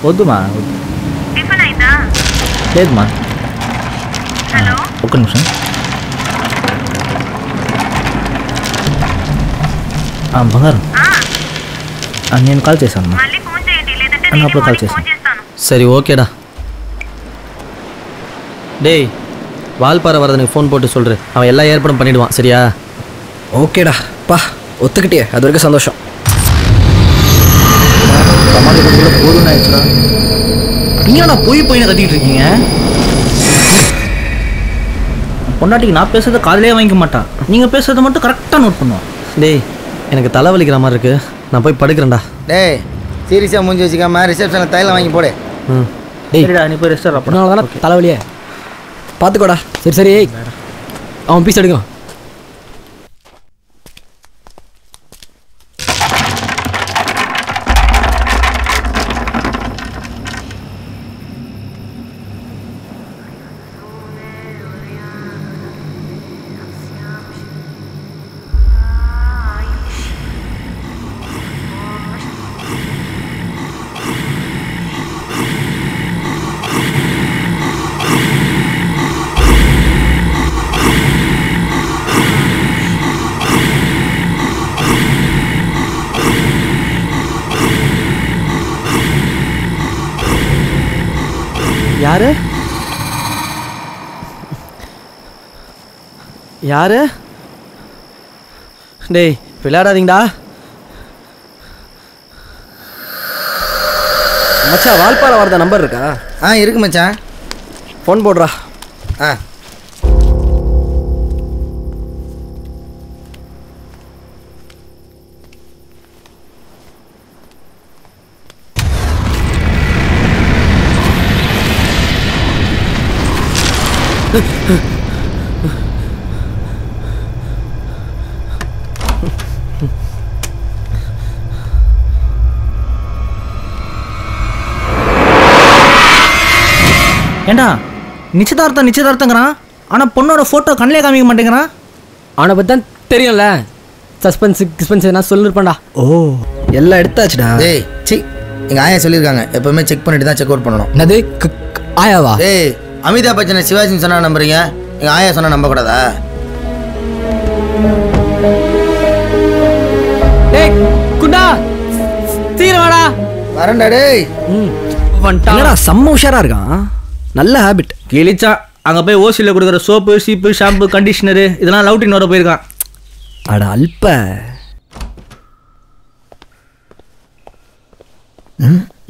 వద్దుమా tiffin అయిందా? లేదుమా. Hello, ఒక్క నిమిషం. బంగారం నేను కాల్ చేశాను. మళ్ళీ ఫోన్ చేయండి, లేదంటే అప్పుడు నేను కాల్ చేశాను. ఫోన్ చేస్తాను. சரி ஓகேடா. டேய் வால்பாறை வரதனுக்கு ஃபோன் போட்டு சொல்கிறேன், அவன் எல்லா ஏற்பாடும் பண்ணிவிடுவான். சரியா? ஓகேடா பா, ஒத்துக்கிட்டியே, அது வரைக்கும் சந்தோஷம். போதும் ஆயிடுச்சுடா. நீங்கடா போய் போயின்னு கத்திக்கிட்டு இருக்கீங்க? பொண்டாட்டிக்கு நான் பேசுறதை காதலே வாங்கிக்க மாட்டான், நீங்கள் பேசுறதை மட்டும் கரெக்டாக நோட் பண்ணுவான். டேய் எனக்கு தலைவலிக்கிற மாதிரி இருக்குது, நான் போய் படுக்கிறேன்டா. டேய் சீரியஸாக மூஞ்சி வச்சுக்காம ரிசப்ஷனில் தைலம் வாங்கி போடு. டேய் சரிடா, நீ போய் ரெஸ்டாரண்ட் அதனால தானே தலைவலியே. பார்த்துக்கோடா. சரி சரி, அவன் பீஸ் எடுக்கும். யாரு யாரு? டேய் விளையாடாதீங்கடா. மச்சான், வால்பாறை வரத நம்பர் இருக்கா? இருக்கு மச்சான், ஃபோன் போடுறா. ஏண்டா நிச்சயதார்த்தங்கிறான், ஆனால் பொண்ணோட ஃபோட்டோ கண்ணிலே காமிக்க மாட்டேங்கிறான். அவனை பற்றி தான் தெரியும்ல, சஸ்பென்ஸ் நான் சொல்லிருப்பேன்டா. ஓ எல்லாம் எடுத்தாச்சுடா. டேய் சி, எங்கள் ஆயா சொல்லியிருக்காங்க எப்போவுமே செக் பண்ணிட்டு தான் செக் அவுட் பண்ணணும். என்னது ஆயாவா? டேய் அமிதாப் பச்சனை சிவாஜின்னு சொன்னால் நம்புறீங்க, எங்கள் ஆயா சொன்னால் நம்பக்கூடாதா? டேய் குண்டா, சீக்கிரம் வாடா. வரண்டா. டேய் என்னடா செம்ம உஷாரா இருக்கான், நல்ல ஹேபிட். கிழிச்சா அங்கே போய் ஓசியில் கொடுக்குற சோப்பு சீப்பு ஷாம்பு கண்டிஷனரு இதெல்லாம் லவுட்டின் வர போயிருக்கான். அட அல்ப.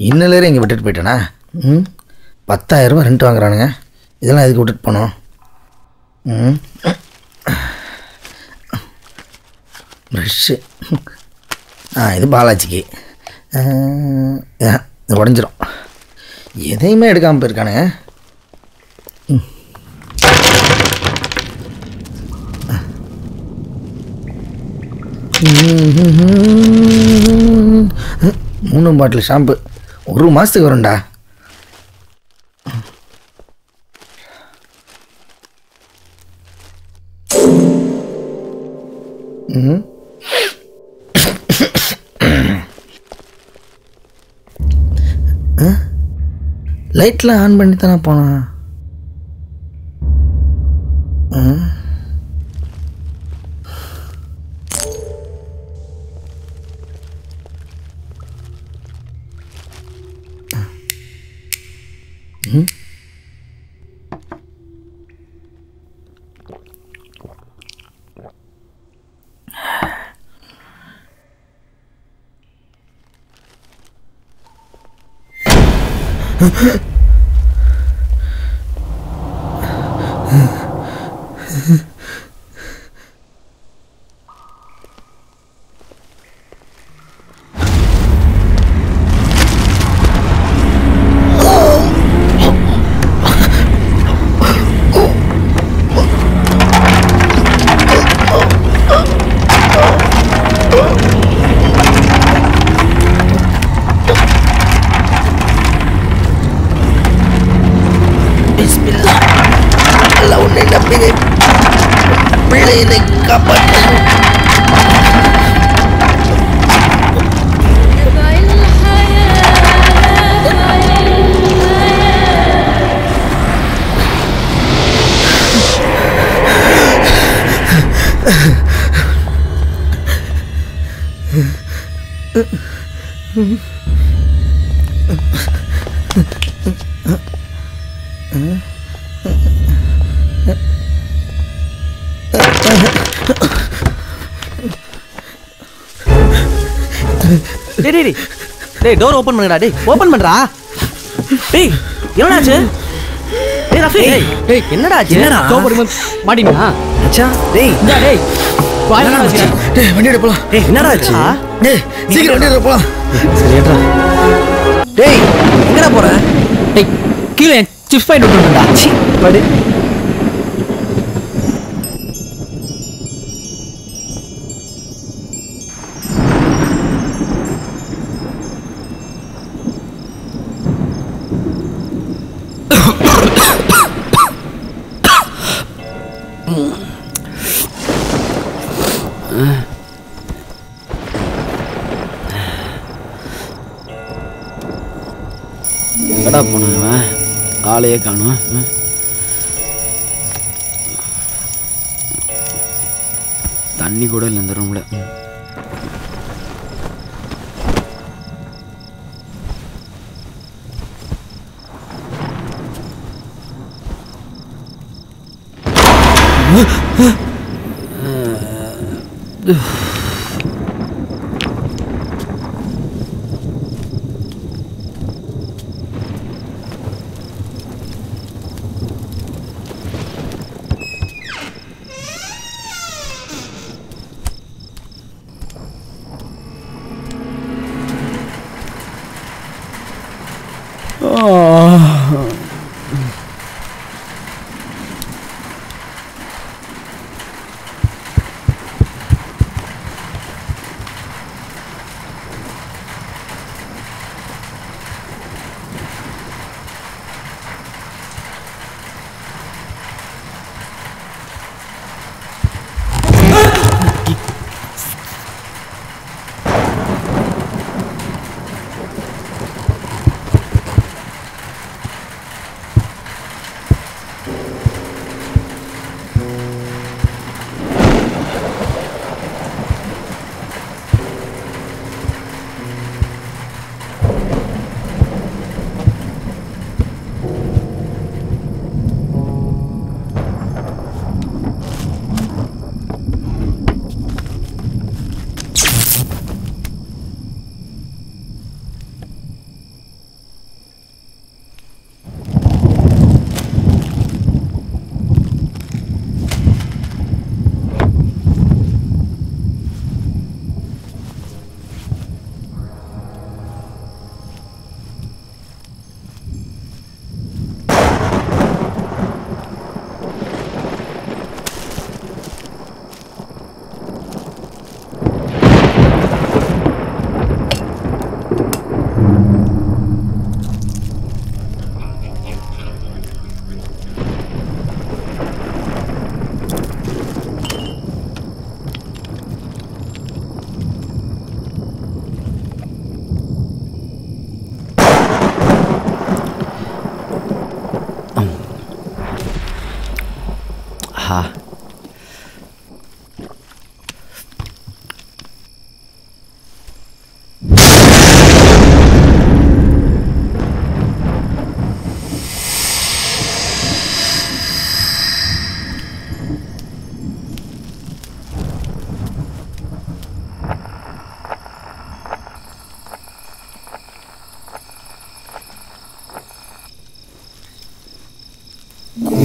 இன்னிலேயே இங்கே விட்டுட்டு போயிட்டேனா? 10,000 ரூபா ரெண்ட் வாங்குறானுங்க, இதெல்லாம் எதுக்கு விட்டுட்டு போனோம்? ப்ரெஷ்ஷு. இது பாலாஜிக்கு. இது உடஞ்சிரும். எதையுமே எடுக்காமல் போயிருக்கானுங்க. மூணு பாட்டில் ஷாம்பு 1 மாதத்துக்கு வரும்டா. லைட்லாம் ஆன் பண்ணி தானே போனான். பிள்ளையை காப்பாற்று. டேய் டோர் ஓபன் பண்ணுடா. டேய் ஓபன் பண்றா. டேய் என்னடாச்சு? டேய் ரஃபி. டேய் என்னடா ஆச்சு? சோப்படி மாட்டினா அச்சா. டேய் இந்தா டேய் வாயில வச்சிரு. டேய் வண்டி எடு போலாம். டேய் என்னடா ஆச்சு? டேய் சீக்கிரம் வண்டி எடு போலாம். சரி ஏட்றா. டேய் எங்கடா போற? டேய் கீழே சிப்ஸ் பாயிண்ட் விட்டுடா. சி படு. எங்கடா போனவன் ஆளையே காணும். தண்ணி கூட இல்லை இந்த ரூம்ல.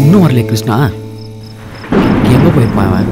இன்னும் வரல கிருஷ்ணா. எங்கே போயிருப்பான் அவன்?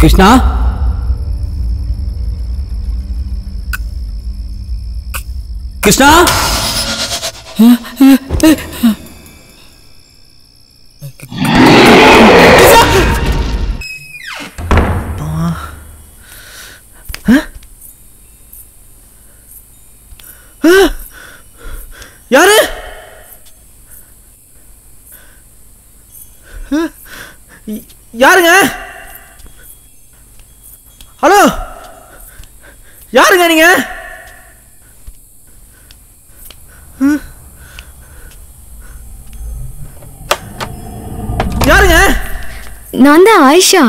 கிருஷ்ணா கிருஷ்ணா யாரு? யாருங்க? ஹலோ, யாருங்க நீங்க? யாருங்க? நான் தான் ஆயிஷா.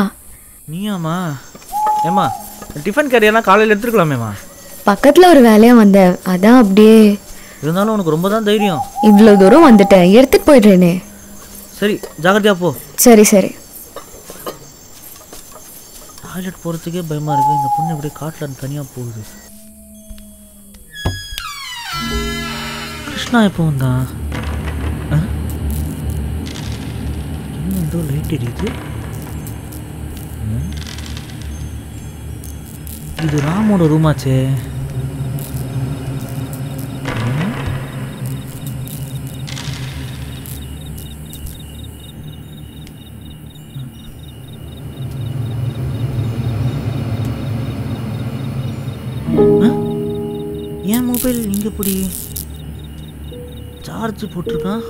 நீயாமா? ஏமா டிஃபன் கேரியெல்லாம் காலையில் எடுத்துருக்கலாமேம்மா. பக்கத்துல ஒரு வேலையா வந்தேன், அதான் அப்படியே. இருந்தாலும் உனக்கு ரொம்ப தான் தைரியம். இவ்வளோ தூரம் வந்துட்டேன், எடுத்துட்டு போயிடுறேனே. சரி, ஜாகிரதையா போ. சரி சரி. டாய்லெட் போகிறதுக்கே பயமாக இருக்குது. இந்த பொண்ணு இப்படியே காட்டில் தனியாக போகுது. கிருஷ்ணா எப்போ வந்தான்? இன்னும் ஏதோ லைட் எரியுது. இது ராமோட ரூமாச்சே. ஏன் மொபைல் இங்கே எப்படி சார்ஜ் போட்டிருக்கான்?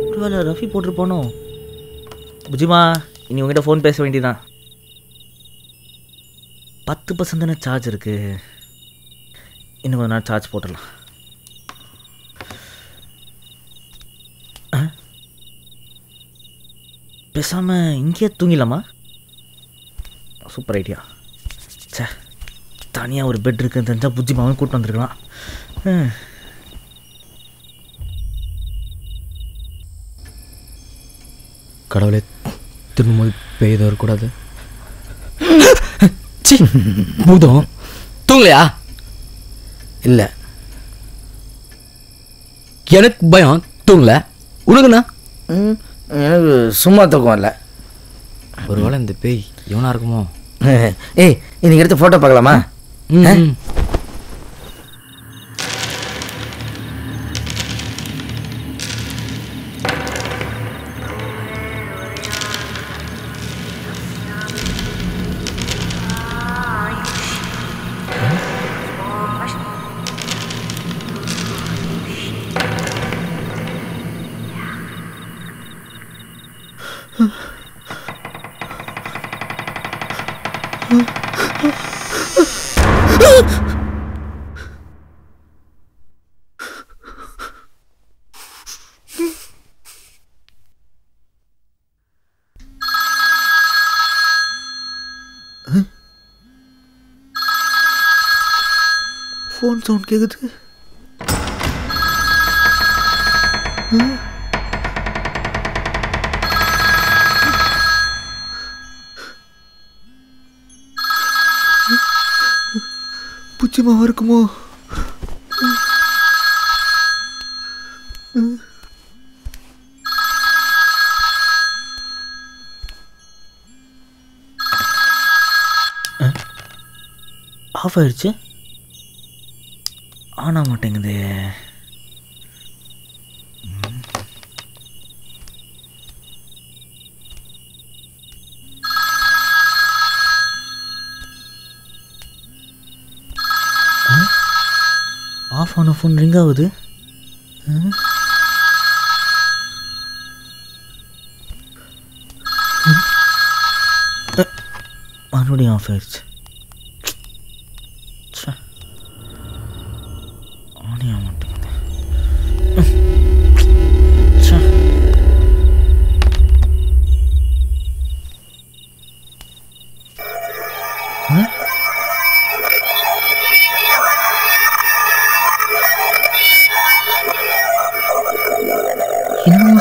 ஒரு வேளை ரஃபி போட்டிருப்பானோ? புஜிமா, இனி உங்ககிட்ட ஃபோன் பேச வேண்டியதான். 10% தானே சார்ஜ் இருக்கு. இன்னும் கொஞ்ச நேரம் சார்ஜ் போட்டுடலாம். பேசாமல் இங்கேயே தூங்கிடலாமா? Super idea. சே, தனியாக ஒரு பெட் இருக்குன்னு தெரிஞ்சால் புஜிமாவும் கூப்பிட்டு வந்துருக்கலாம். கடவுளே, திரும்பும்போது பெய்தோ இருக்கக்கூடாது. பூதம் தூங்கலையா? இல்லை, எனக்கு பயம், தூங்கல. உனக்குண்ணா? எனக்கு சும்மா தூக்கம் இல்லை. ஒருவேளை இந்த பேய் இவனா இருக்குமோ? ஏய், இன்னைக்கு எடுத்து ஃபோட்டோ பார்க்கலாமா? ஃபோன் சவுண்ட் கேட்குது. புச்சிமாவா இருக்குமோ? ஆஃப் ஆயிடுச்சு. ஆனா மாட்டேங்குது. ஆஃப் ஆன ஃபோன் ரிங் ஆகுது. மறுபடியும் ஆஃப் ஆயிடுச்சு. ஆனியா மாட்டேங்குது.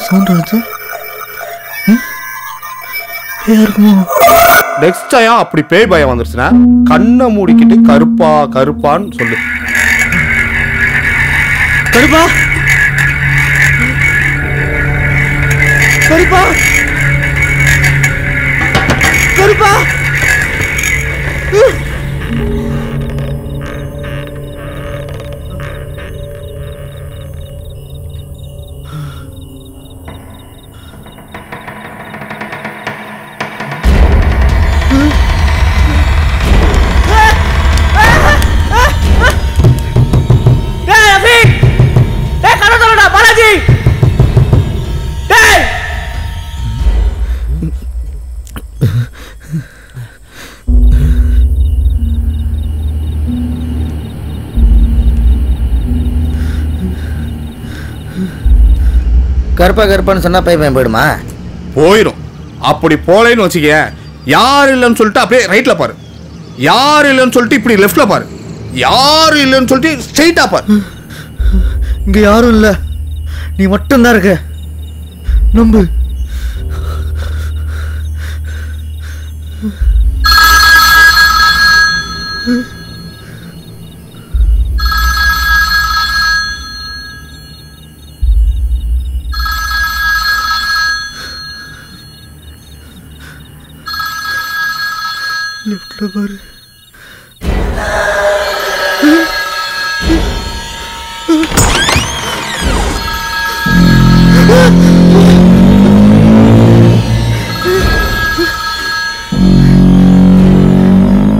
சவுண்ட் வருது. யாருக்குமோ நெக்ஸ்ட் டைம் அப்படி பேய் பயம் வந்துருச்சுன்னா கண்ணை மூடிக்கிட்டு கருப்பா கருப்பான்னு சொல்லு. கருப்பா கருப்பா கருப்பா. கருப்பா கருப்பான்னு சொன்னா பையன் போயிடுமா? போயிடும். அப்படி போலேன்னு வச்சுக்க, யார் இல்லைன்னு சொல்லிட்டு அப்படியே ரைட்ல பாரு, யார் இல்லைன்னு சொல்லிட்டு இப்படி லெஃப்ட்ல பாரு, யார் இல்லைன்னு சொல்லிட்டு ஸ்ட்ரெயிட்டா பாரு. இங்க யாரும் இல்ல, நீ மட்டும்தான் இருக்க, நம்பு. லெஃப்ட்ல பாரு.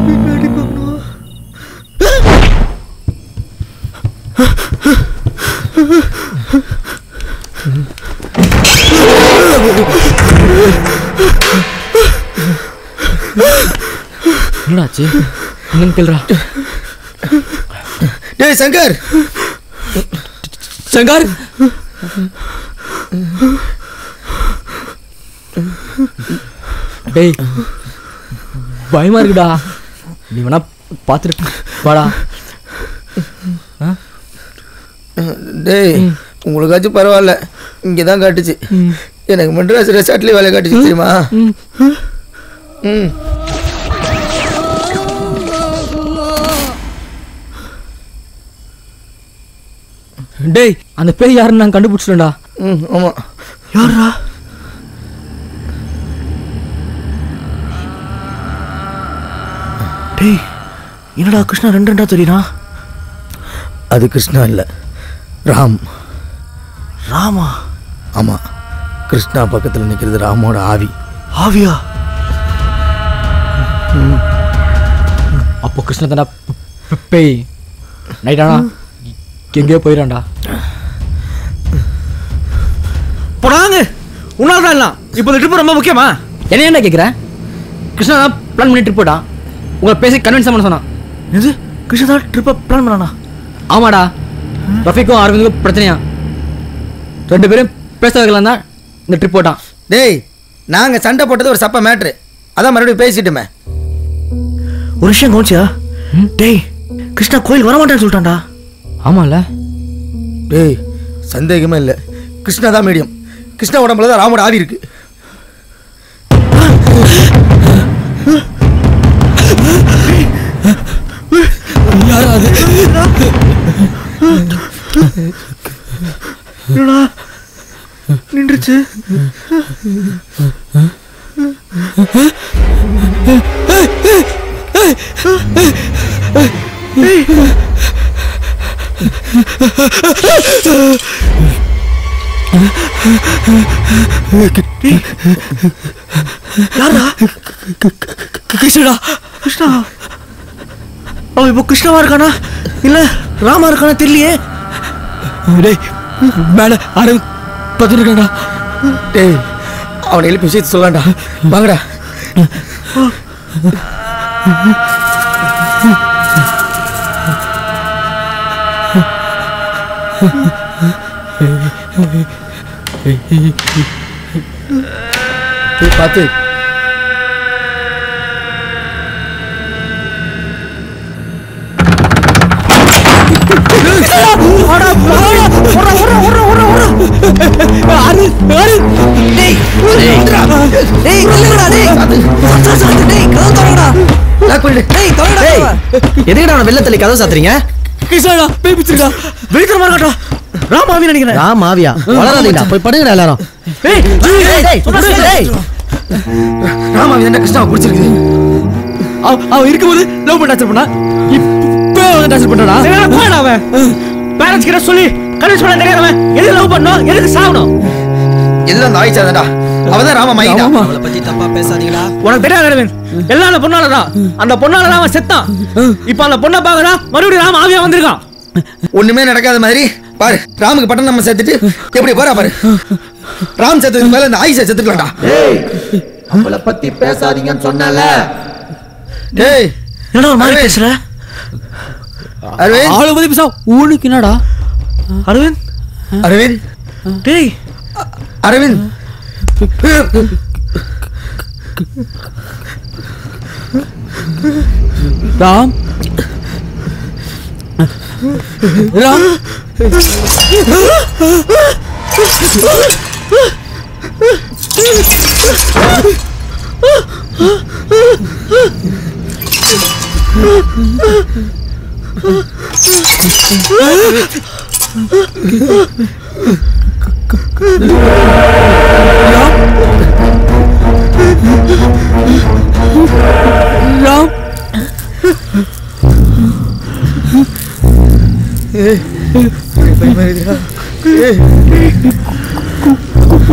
பின்னாடி பார்க்கணும். என்னடாச்சு? என்னன்னு கேள்றா. டேய் சங்கர், சங்கர், டேய் பயமா இருக்குடா. நீ வேணா பார்த்துட்டு வாடா. டேய் உங்களுக்காச்சும் பரவாயில்ல, இங்கே தான் காட்டுச்சு. எனக்கு மெட்ராஸ் ரெசார்ட்லேயே வேலை காட்டுச்சு தெரியுமா? ம். டேய் அந்த பேய் யாருன்னு நான் கண்டுபிடிச்சிட்டேன்டா. ம் ஆமாம். யாரா? டேய் என்னடா கிருஷ்ணா ரெண்டு ரெண்டா தெரியுதா? அது கிருஷ்ணா இல்லை, ராம். ராமா? ஆமாம், கிருஷ்ணா பக்கத்தில் நிற்கிறது ராமோட ஆவி. ஆவியா? அப்போ கிருஷ்ண தானே பேய். நைட்டானா எங்கேயோ போயிடான்டா. போடாங்க உன்னால தான் இல்லை. இப்போ இந்த ட்ரிப்பு ரொம்ப முக்கியமா? என்ன என்ன கேட்குறேன்? கிருஷ்ணா தான் பிளான் பண்ணி ட்ரிப் போடா. உங்களை பேசி கன்வின்ஸ் பண்ண சொன்னான். இது கிருஷ்ணா தான் ட்ரிப்பை பிளான் பண்ணானா? ஆமாடா. ரஃபிக்கும் அரவிந்துக்கும் பிரச்சனையா, ரெண்டு பேரும் பேச வைக்கலாம் தான் இந்த ட்ரிப் போட்டான். டேய் நாங்கள் சண்டை போட்டது ஒரு சப்ப மேட்ரு, அதான் மறுபடியும் பேசிட்டுமே. ஒரு விஷயம் கவனிச்சியா? டேய் கிருஷ்ணா கோயில் வரமாட்டேன்னு சொல்லிட்டான்டா. ஆமாம்ல. டேய் சந்தேகமே இல்லை, கிருஷ்ணா தான் மீடியம். கிருஷ்ணா உடம்புல தான் ராமோட ஆவி இருக்கு. நின்றுச்சு. யாரா? கிருஷ்ணா. கிருஷ்ணா அவன் இப்போ கிருஷ்ணாவா இருக்கானா இல்ல ராமா இருக்கானா தெரியலையே. டேய் மேலே அரவிந்த் பார்த்துருக்காடா. டேய் அவனை எழுப்பி விஷயத்தை சொல்லலாம்டா, வாங்கடா. பார்த்து எதுக்குடா வெள்ளத்தள்ளி கதவு சாத்துறீங்க? ராமாவி நினைக்கிறேன். ராமாவியா? வளராதீங்கடா, போய் படுங்கடா எல்லாரும். ராமாவி என்ன கிருஷ்ணாவை பிடிச்சிருக்குது. அவன் இருக்கும்போது லவ் பண்ண டார்ச்சர் பண்ணா, இப்போ அவன் டார்ச்சர் பண்றானா? அவன் பேரண்ட்ஸ் கிட்ட சொல்லி கன்வின்ஸ் பண்ண தெரியாதவன் எதுக்கு லவ் பண்ணணும், எதுக்கு சாவணும்? எல்லாம் அந்த ஆயிச்சா தான்டா. அவதான் ராமா மைண்டா. அவளை பத்தி தப்பா பேசாதீங்களா? உனக்கு தெரியாது அரவிந்த், எல்லாம் அந்த பொண்ணாலதான். அந்த பொண்ணாலதான் அவன் செத்தான். இப்ப அந்த பொண்ணை பாக்குறான், மறுபடியும் ராம ஆவியா வந்திருக்கான். ஒண்ணுமே நடக்காத மாதிரி பாரு. ராமுக்கு பட்டம் நம்ம சேர்த்துட்டு எப்படி போறா பாரு. ராம் செத்துக்கு மேல இந்த ஆயிஷா செத்துக்கலாம்டா. அவளை பத்தி பேசாதீங்கன்னு சொன்னல. டேய் என்னடா ஒரு மாதிரி பேசுற அரவிந்த்? அவளை பத்தி பேசா உனக்கு என்னடா? அரவிந்த், அரவிந்த், டேய் அரவிந்த். ராம் ராம்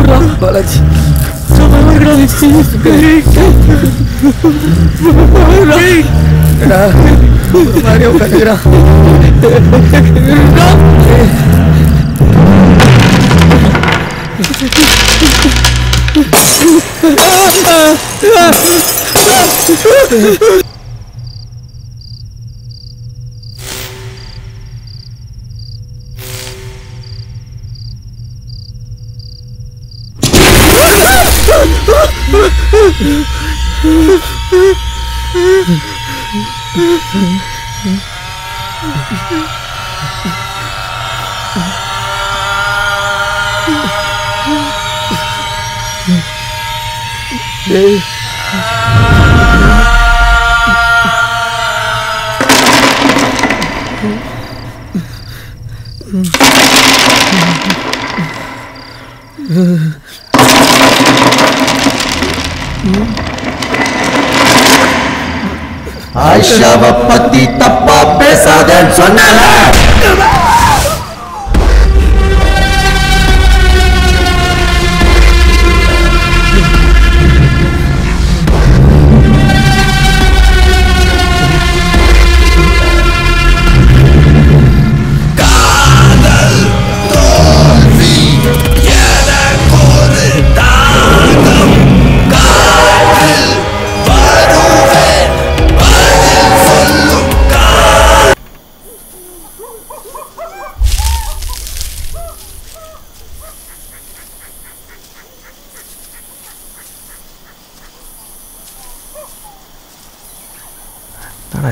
ராம் பாலாஜி மாதிரி உட்காந்துக்கிறான். ஆயிஷாவை பத்தி தப்பா பேசாதேன்னு சொன்னல.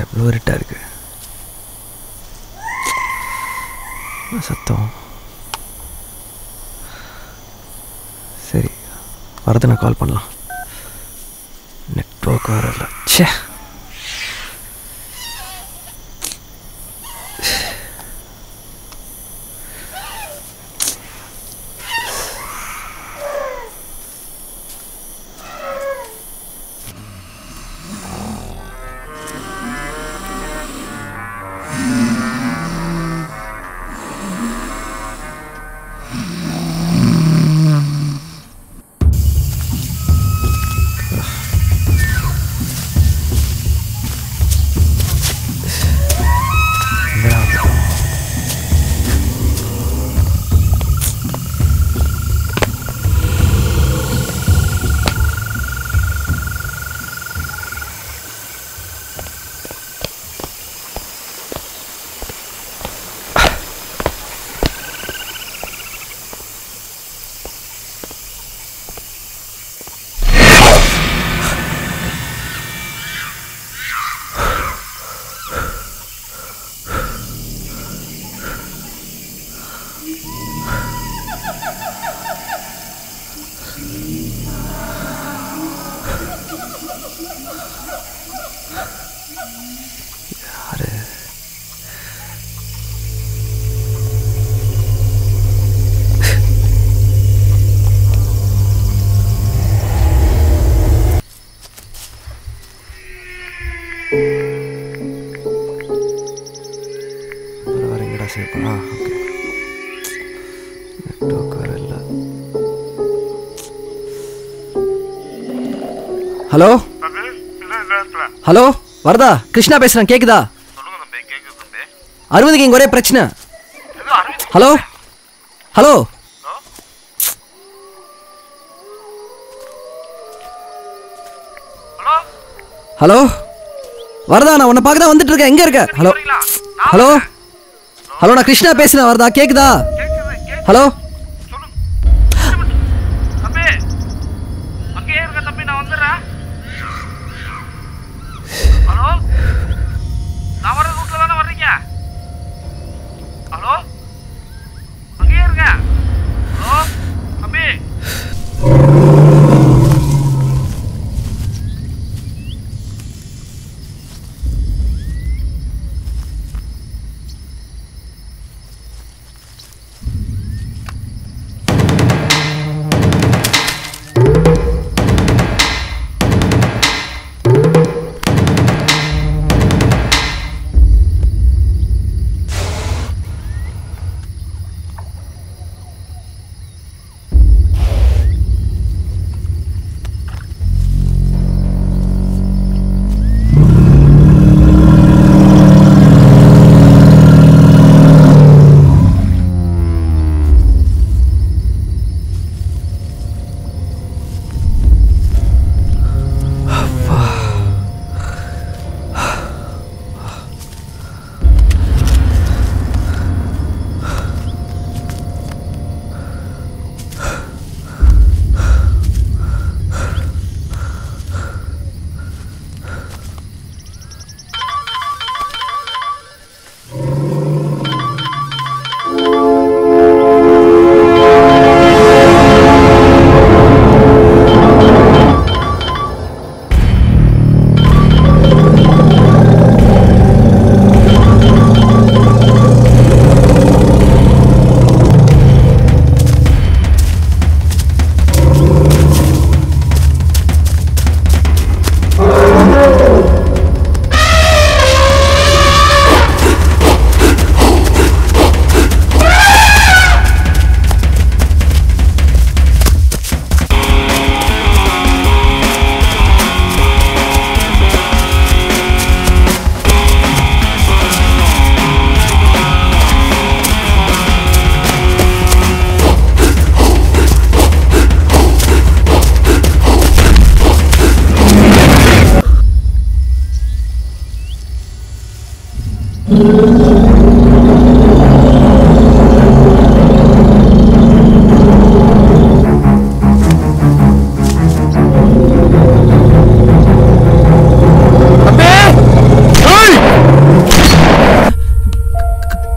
இவ்வளோ இருட்டாக இருக்கு. சத்தம். சரி, வரது நான் கால் பண்ணலாம். நெட்வொர்க் வரல. ச்சே, சேவ் ஓகே. நெட்வொர்க் வேறு இல்லை. ஹலோ ஹலோ வரதா, கிருஷ்ணா பேசுகிறேன், கேட்குதா? 60க்கு இங்கே ஒரே பிரச்சனை. ஹலோ ஹலோ ஹலோ வரதா, நான் உன்னை பார்க்க தான் வந்துட்டு இருக்கேன். எங்கே இருக்க? ஹலோ ஹலோ ஹலோ, நான் கிருஷ்ணா பேசுகிறேன். வரதா, கேட்குதா? ஹலோ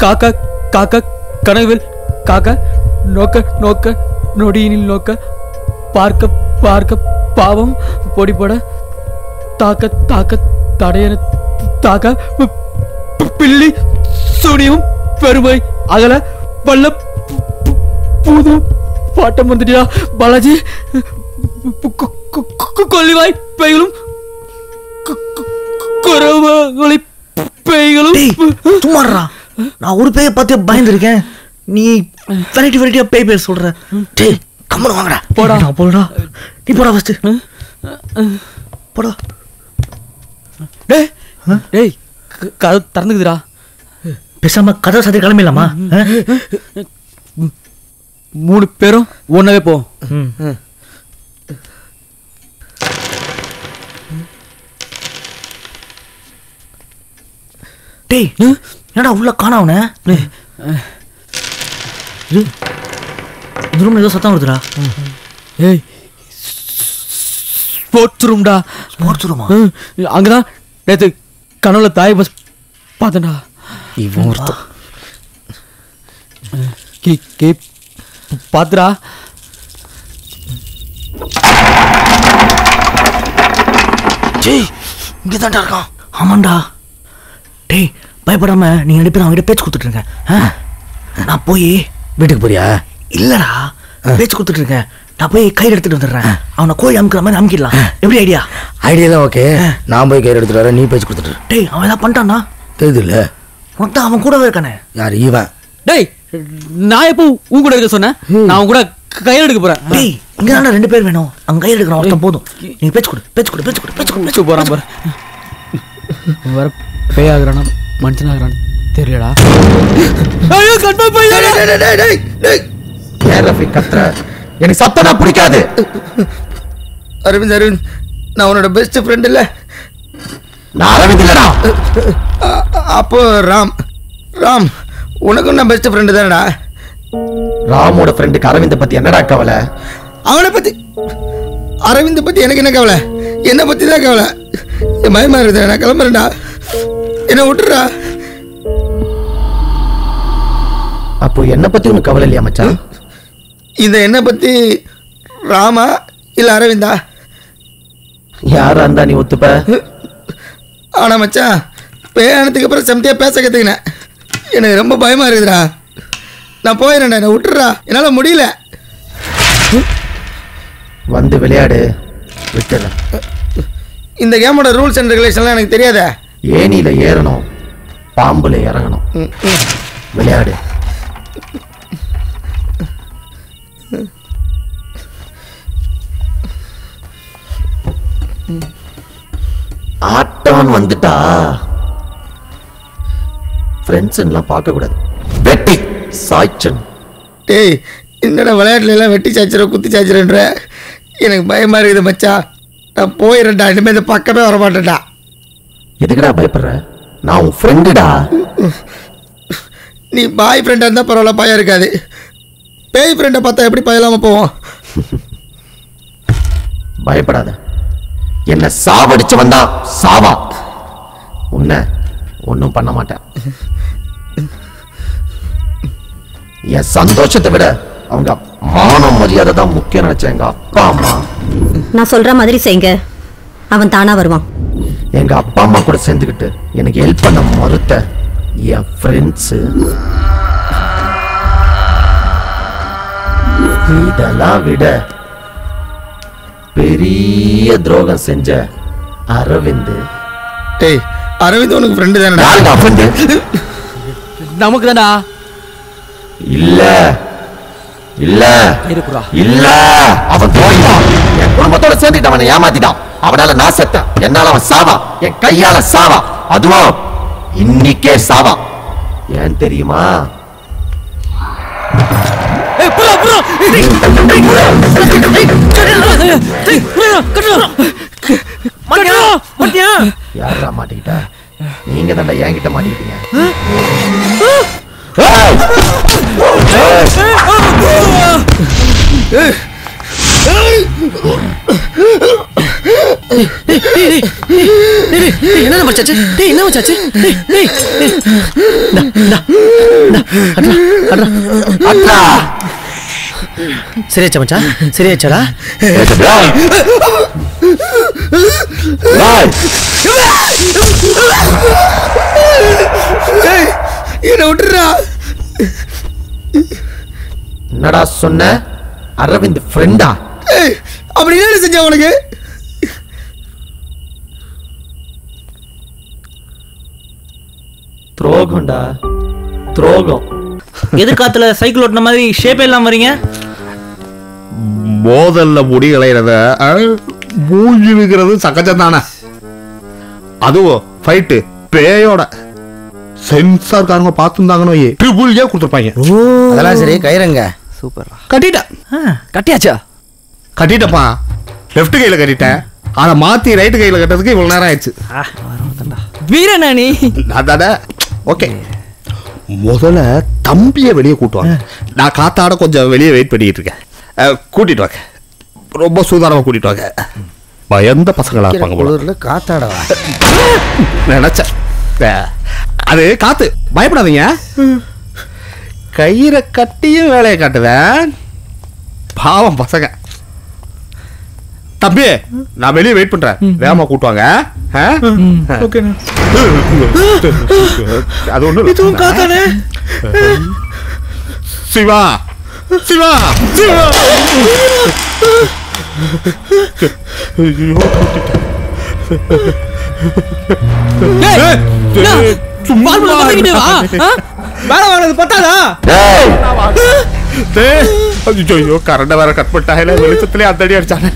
காக்கா காக்கா கனவில் காக்கா நோக்க நோக்க நொடியினில் நோக்க பார்க்க பார்க்க பாவம் பொடி போட தாக்க தாக்க தடையன தாக்க பில்லி சூனியும் பெருமை அகல வல்ல புது பாட்டம் வந்துட்டியா பாலாஜி. கொல்லிவாய் பெய்களும் குறவங்களை பெய்களும் சும்மாறா, நான் ஒரு பேயை பார்த்து பயந்துருக்கேன். நீ வெரைட்டி வெரைட்டியா பேய் பேர் சொல்ற. டேய் கம்மனு வாங்கடா. போடா போடா, நீ போடா ஃபர்ஸ்ட் போடா. டேய் டேய் கதை திறந்துக்குதுடா. பேசாம கதை சாத்தி கிளம்பிடலாமா? 3 பேரும் ஒன்னாவே போ. டேய் என்னடா உள்ள காணாவன? இந்த ரூம்ல ஏதோ சத்தம் வருதுடா. ஏய் ஸ்போர்ட்ஸ் ரூம்டா. ஸ்போர்ட்ஸ் ரூமா? அங்கதான் நேற்று கனவுல தாய் பஸ் பார்த்தேன்டா. இவன் ஒருத்தன் பாத்துடா. டேய் இங்கே தான்டா இருக்கான். ஆமாண்டா. டேய் பயப்படாம நீங்க 2 பேரும் அவங்ககிட்ட பேச்சு கொடுத்துட்டு இருங்க. நான் போய் வீட்டுக்கு போறியா? இல்லடா பேச்சு கொடுத்துட்டு இருக்கேன். நான் போய் கயிறு எடுத்துட்டு வந்துடுறேன். அவனை கோழி அமுக்கிற மாதிரி அமுக்கிடலாம். எப்படி ஐடியா? ஐடியா தான் ஓகே. நான் போய் கயிறு எடுத்துட்டு வரேன், நீ பேச்சு கொடுத்துட்டு. டேய் அவன் ஏதாவது பண்ணிட்டான்னா? தெரியுது இல்லை, உனக்கு தான் அவன் கூடவே இருக்கானே. யார் இவன்? டேய் நான் எப்போ உன் கூட இருக்க சொன்னேன்? நான் உன் கூட கையில் எடுக்க போறேன். டேய் இங்க தான்டா 2 பேர் வேணும். அங்க கையில் எடுக்கணும் ஒருத்தன் போதும். நீ பேச்சு கொடு. போறான் பாரு. வேற பேயாகிறானா மனுஷனாகிறான்னு தெரியலடா. ஐயோ கண்மா பையன். ஏன் ரஃபி கத்துற? எனக்கு சத்தனா பிடிக்காது. அரவிந்த் நான் உன்னோட பெஸ்ட் ஃப்ரெண்ட் இல்ல. நான் அரவிந்த் இல்லடா. அப்போ ராம் உனக்கும் நான் பெஸ்ட் ஃப்ரெண்டு தானடா. ராமோட ஃப்ரெண்டுக்கு அரவிந்தை பத்தி என்னடா கவலை? அவனை பத்தி அரவிந்தை பத்தி எனக்கு என்ன கவலை? என்னை பத்தி தான் கவலை. பயமா இருக்குது. நான் கிளம்புறேன்டா. என்ன விட்டுறா. அப்போ என்னை பத்தி உனக்கு கவலை இல்லையா மச்சான்? இந்த என்னை பத்தி ராமா இல்ல அரவிந்தா யாரா இருந்தா நீ ஒத்துப்ப? ஆனா மச்சான் பேயானதுக்கு அப்புறம் சமத்தியா பேச கத்துக்கினேன். எனக்கு ரொம்ப பயமா இருக்குதுடா. நான் போயிடுறேன்டா. என்னை விட்டுறா. என்னால முடியல. வந்து விளையாடு. விட்டுறேன். இந்த கேமோட ரூல்ஸ் அண்ட் ரெகுலேஷன்லாம் எனக்கு தெரியாத. ஏனியில ஏறணும், பாம்புல இறங்கணும். விளையாடு. ஆட்டம் வந்துட்டா ஃப்ரெண்ட்ஸ் எல்லாம் பார்க்க கூடாது. வெட்டி சாய்ச்சன். டேய் என்னடா விளையாட்டுல எல்லாம் வெட்டி சாய்ச்சிர குத்தி சாய்ச்சிரன்ற? எனக்கு பயமா இருக்குது மச்சா. நான் போயிடுறேன்டா. இனிமே இந்த பக்கமே வர மாட்டேன்டா. எதுக்குடா பயப்படுற? நான் உன் ஃப்ரெண்டுடா. நீ பாய் ஃப்ரெண்டா இருந்தா பரவாயில்ல, பயம் இருக்காது. பேய் ஃப்ரெண்டை பார்த்தா எப்படி பயலாம போவோம்? பயப்படாத. என்ன சாவடிச்சு வந்தா சாவா. உன்னை ஒன்றும் பண்ண மாட்டேன். என் சந்தோஷத்தை விட அவங்க மானம் மரியாதை தான் முக்கியம் நினைச்சேன். எங்க அப்பா அம்மா நான் சொல்ற மாதிரி செய்யுங்க, அவன் தானா வருவான். எங்க அப்பா அம்மா கூட சேர்ந்துக்கிட்டு எனக்கு ஹெல்ப் பண்ண மறுத்த என் ஃப்ரெண்ட்ஸ் இதெல்லாம் விட பெரிய துரோகம் செஞ்ச அரவிந்த். டேய் அரவிந்த் உனக்கு ஃப்ரெண்டு தானடா? ஃப்ரெண்டு நமக்கு தானா? இல்ல இல்ல இல்ல. அவன் துரோகிதான். என் குடும்பத்தோட சேர்ந்துட்டு அவனை ஏமாத்திட்டான். அவனால நான் செத்தேன். என்னால அவன் சாவா. என் கையால சாவா. அதுவும் இன்னைக்கே சாவா. ஏன் தெரியுமா? யாரா மாட்டிக்கிட்ட? நீங்க தான் என்கிட்ட மாட்டிக்கிட்டீங்க. என்ன மச்சாச்சு? டேய் என்ன மச்சாச்சு? டேய் சரியாச்சா மச்சான்? சரியாச்சாடா? என்ன விட்டுறா. என்னடா சொன்ன? அரவிந்த் ஃப்ரெண்டா? அப்படி என்ன செஞ்ச உனக்கு? துரோகம்டா, துரோகம். எது காத்துல சைக்கிள் ஓட்டின மாதிரி ஷேப் எல்லாம் வரீங்க? மோதல்ல முடி களையிறத மூஞ்சி விற்கிறது சகஜம் தானே. அதுவும் ஃபைட்டு பேயோட சென்சார் காரங்க பார்த்துருந்தாங்கன்னு ட்ரிபிள் ஏ கொடுத்துருப்பாங்க. அதெல்லாம் சரி. கயிறங்க சூப்பர். கட்டியாச்சா? கட்டிட்டப்பா. லெஃப்ட் கையில கட்டிட்டேன். அதை மாத்தி ரைட்டு கையில கட்டுறதுக்கு இவ்வளவு நேரம் ஆயிடுச்சு. வீரனா நீ? அதாடா. ஓகே, முதல்ல தம்பியை வெளியே கூட்டுவாங்க. நான் காத்தாட கொஞ்சம் வெளியே வெயிட் பண்ணிட்டு இருக்கேன். கூட்டிட்டு வாங்க. ரொம்ப சூதானமா கூட்டிட்டு வாங்க. பயந்த பசங்களா இருப்பாங்க போல. காத்தாடவா நினைச்சேன். அது காத்து. பயப்படாதீங்க. கயிறை கட்டியும் வேலையை காட்டுவேன். பாவம் பசங்க. தம்பி நான் வெளியே வெயிட் பண்றேன். வேகமா கூட்டுவாங்க. அது ஒண்ணு இதுவும் காத்தானே. சிவா சிவா சிவா. சும்மா வேலை வாங்கினது பத்தாதா? ஐயோ கரண்ட வேற கட் பண்ணிட்டாங்க, வெளிச்சத்திலே அந்த அடி அடிச்சாங்க.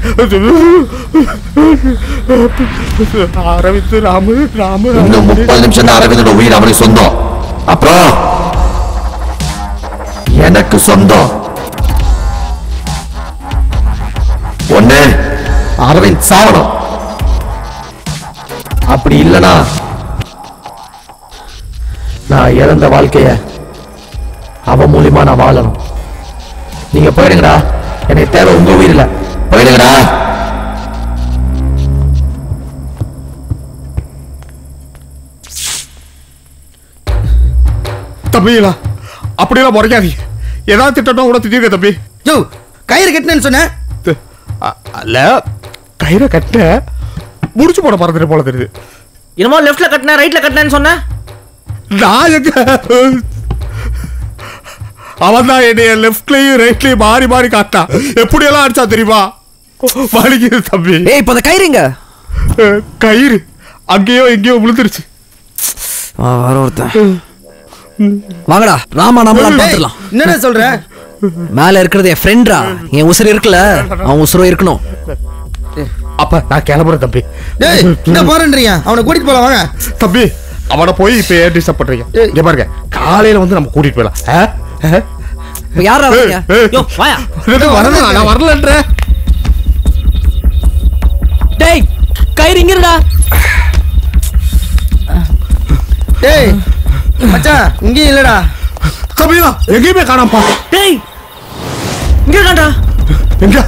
அரவிந்த் ராமு ராமு இன்னும் 30 நிமிஷம் தான் அரவிந்தோட உயிர் அவனுக்கு சொந்தம். அப்புறம் எனக்கு சொந்தம். ஒண்ணு அரவிந்த் சாவணும், அப்படி இல்லனா நான் இழந்த வாழ்க்கைய அவன் மூலியமா நான் வாழணும். நீங்க போயிடுங்கடா, எனக்கு தேவை உங்க உயிர் இல்ல. போயிடுங்கடா. தம்பிங்களா அப்படியெல்லாம் முறைக்காதீங்க, ஏதாவது திட்டணும் கூட திட்டிருக்க தம்பி. யோ கயிறு கட்டினேன்னு சொன்ன. அல்ல கயிறை கட்ட முடிச்சு போட மறந்துட்டு போல தெரியுது. என்னமோ லெஃப்ட்ல கட்டின ரைட்ல கட்டினேன்னு சொன்ன. நான் எங்க அவன் தான் என்னைய லெஃப்ட்லயும் ரைட்லயும் மாறி மாறி காட்டான். எப்படியெல்லாம் அடிச்சா தெரியுமா? வலிக்குது தம்பி. ஏய் இப்ப அந்த கயிறுங்க. கயிறு அங்கேயோ எங்கேயோ விழுந்துருச்சு. வர ஒருத்தன் வாங்கடா ராமா, நம்மளாம் பாத்துடலாம். என்ன சொல்ற? மேல இருக்கிறது என் ஃப்ரெண்ட்ரா, என் உசுறு இருக்குல்ல அவன் உசுரும் இருக்கணும். அப்ப நான் கிளம்புறேன் தம்பி. டேய் என்ன போறேன்றீங்க? அவனை கூட்டிட்டு போலாம் வாங்க. தம்பி அவனை போய் இப்ப ஏன் டிஸ்டர்ப் பண்றீங்க? இங்க பாருங்க, காலையில வந்து நம்ம கூட்டிட்டு போயிடலாம். இப்ப யாரா வரீங்க? யோ வாயா. வரல, நான் வரலன்ற. டேய் கயிறு இங்கடா. டேய் மச்சான் இங்கே இல்லடா. தம்பியா எங்கேயுமே காணாம்பா. டேய் இங்க இருக்கான்டா. எங்க?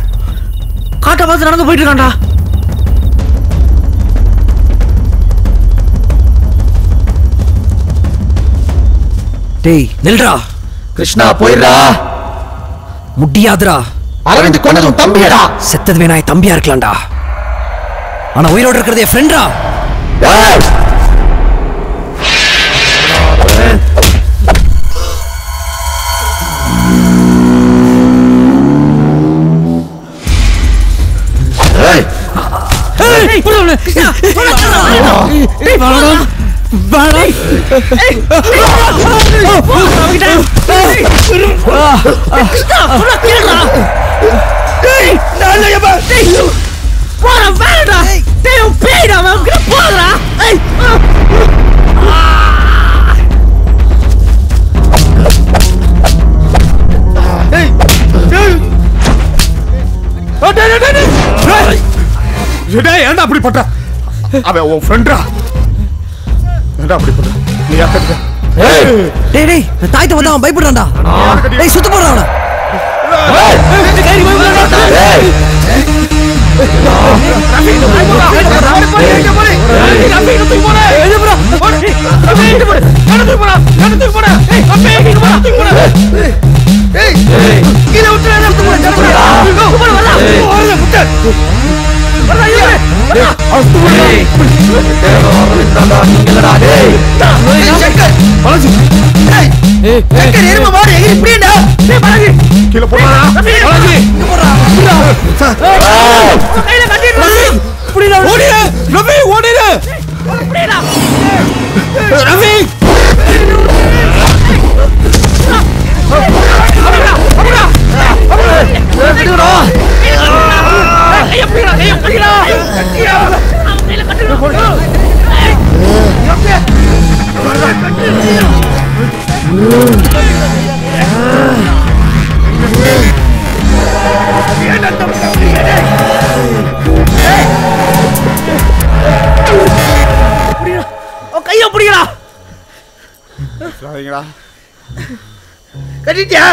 காட்ட பார்த்து நடந்து போயிட்டு இருக்கான்டா. டேய் நில்றா. கிருஷ்ணா போயிடுறா. முடியாதுடா. அரவிந்த் கொண்டதும் தம்பியடா. செத்தது வேணா என் தம்பியா இருக்கலாம்டா, ஆனா உயிரோட இருக்கிறது என் ஃப்ரெண்ட்ரா. ஏன்டா அப்படி பண்ற? அவன் உன் ஃப்ரெண்டா? ஏன்டா அப்படி பண்ற? நீ யார்கிட்ட? டேய் டேய் தாய்த்த வந்து அவன் பயப்படுறான்டா. டேய் சுத்த போடுறா அவனை. கைய பிடிக்கடா. கட்டிட்டியா?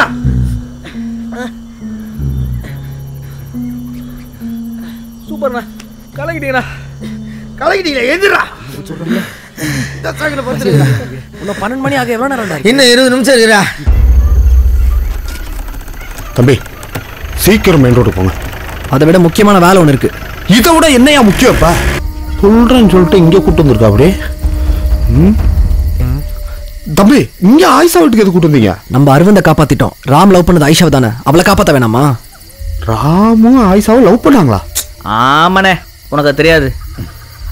சூப்பர்ண்ணா, கலக்கிட்டீங்கண்ணா. கலக்கிட்டீங்களா? எதிரா இன்னும் 12 மணி ஆக எவ்வளவு நேரம்? இன்னும் 20 நிமிஷம் இருக்குடா. தம்பி சீக்கிரம் மெயின் ரோடு போங்க. அதை விட முக்கியமான வேலை ஒன்று இருக்கு. இதை விட என்னையா முக்கியப்பா? சொல்றேன்னு சொல்லிட்டு இங்கே கூட்டு வந்திருக்கா அப்படி? தம்பி இங்க ஆயிஷா வீட்டுக்கு எது கூட்டு வந்தீங்க? நம்ம அரவிந்த காப்பாத்திட்டோம். ராம் லவ் பண்ணது ஆயிஷாவை தானே, அவளை காப்பாத்த வேணாமா? ராமும் ஆயிஷாவும் லவ் பண்ணாங்களா? ஆமாண்ணே, உனக்கு தெரியாது.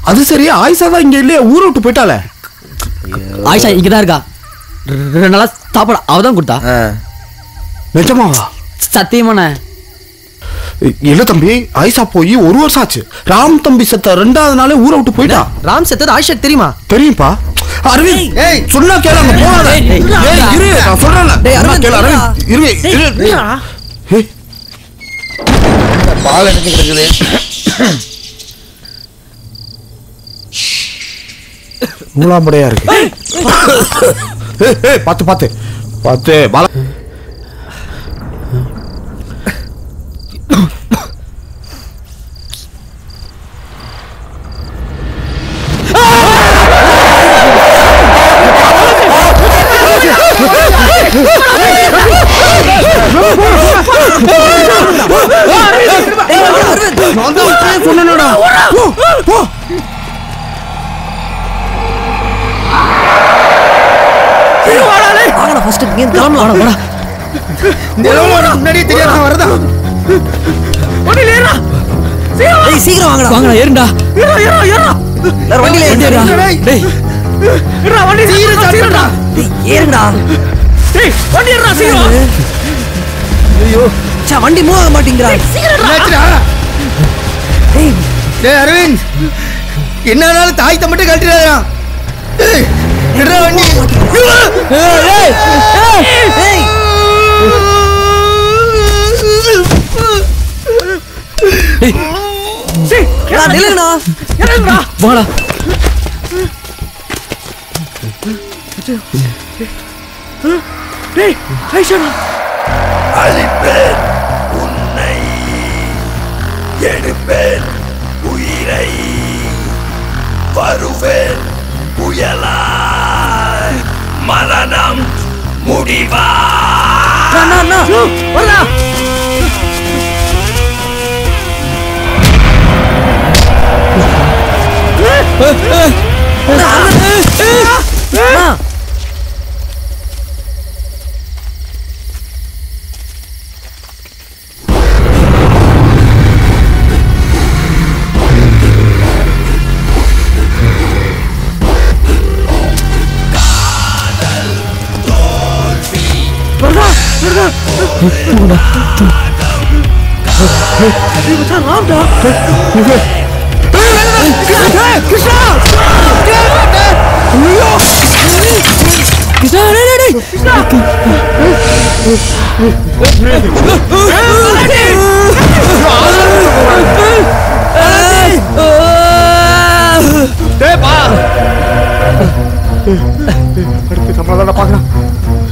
அது சரி, ஆயிஷா தான் இங்க இல்லையா, ஊரை விட்டு போயிட்டாலே. ஆயிஷா இங்கே தான் இருக்கா. 2 நாளா சாப்பாடு அவ தான் கொடுத்தா. நிஜமாவா? சத்தியமாண்ணே. இல்ல தம்பி, ஆயிஷா போய் 1 வருஷம் ஆச்சு. ராம் தம்பி செத்த 2வது நாளே ஊரை விட்டு போயிட்டா. ராம் செத்தது ஆயிஷாக்கு தெரியுமா? தெரியும்பா. அரவிந்த், ஏய் சொன்னா கேளு, அங்க போகாத. ஏய் இரு, நான் சொல்றேன்ல. டேய் சொன்னா கேளு அரவிந்த். இரு. ஏய் பால் எனக்கு இருக்குது. மூலாம்படையா இருக்கு. ஏய் பாத்து பாத்து பாத்து பால. முன்னாடியே தெரியாம வரதா. சீக்கிரம் வாங்கடா. வாங்கடா, ஏறுடா. வண்டியில ஏறுடா. டேய் வண்டி சீக்கிரம் சாப்பிடுடா. ஏறுடா. வண்டி ஏறுடா சீக்கிரம். ஐயோ சா, வண்டி மூவ் ஆக மாட்டேங்கிறா. டேய் அரவிந்த், என்னாலும் தாய்த்த மட்டும் கழட்டிடாதா. வண்டி வாடா. அழிப்பேன் உன்னை, எடுப்பேன் உயிரை, வருவேன் புயலாய், மரணம் முடிவா. அடுத்து நம்மள தான் பார்க்கலாம்.